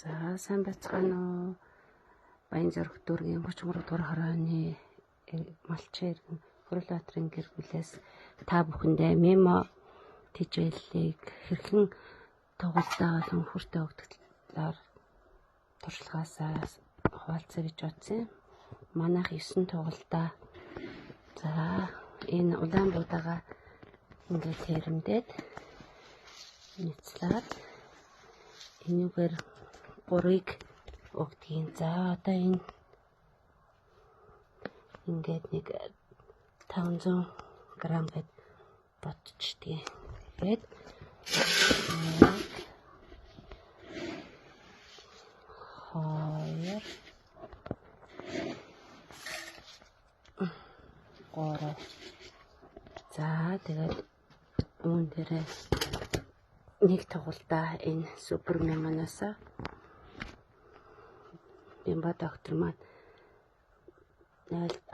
За сайн байцгаана уу? Баянзүрх дүүргийн 33 дугаар хорооны малчин Хөрөлбаатрын гэр бүлээс та бүхэндээ мемо тижээллийг хэрхэн тоглолтоо болон хүртэ өгдөглөөр туршлагаасаа хуваалцъя гэж бодсон. Манайх 9 тоглолтоо. За энэ улаан буудаага ингээд хэрэмдээд нэцлээд энэгээр 3-ыг өгдгийн. За одоо энэ ингээд нэг 500 грамм гэд бодчихдгийг. Тэгээд 2 3. За тэгээд үүн дээрээ нэг тоглолтоо энэ супер мемоноосаа Бямба доктор маань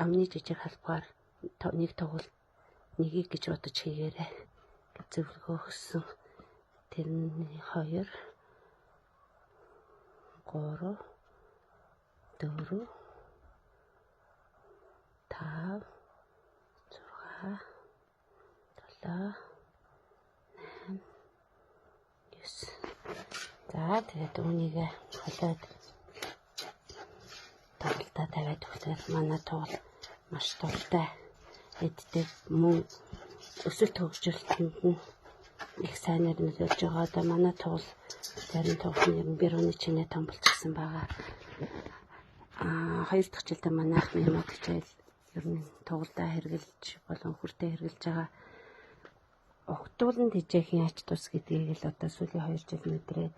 амны жижиг халбаар нэг тоглолт нэгийг гэж бодож хийгээрэй гэж зөвлөгөө өгсөн. Тэрний 2 3 4 5 6 7 8 9. За тэгээд үүнийг холиод тоглолтоо тавиад өгөхөөр манай туул маш дуртай. Эддэг мөн өсөлт хөгжүүлэлтэнд нь их сайнаар нөлөөлж байгаа. Одоо манай туул зарим туулын бирууны чинээ том болчихсон байгаа. 2 дахь жилдээ манайх мемо тижээл ер нь тоглолтоо хэрэгжилж болон хүртээ хэрэгжилж байгаа. Огтуулан тижээхийн ач тус гэдгийг л одоо сүүлийн 2 жил мэдрээд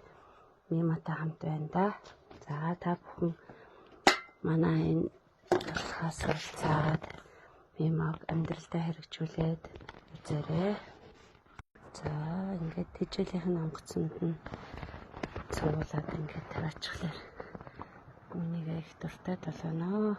мемотой хамт байна да. За та бүхэн манай энэ туршлагаас олцоод мемог амьдралдаа хэрэгжүүлээд үзээрэй. За ингээд тижээлийн онгоцонд нь цуулаад ингээд тавиачихлаа. Үнийг их дуртай толгоно.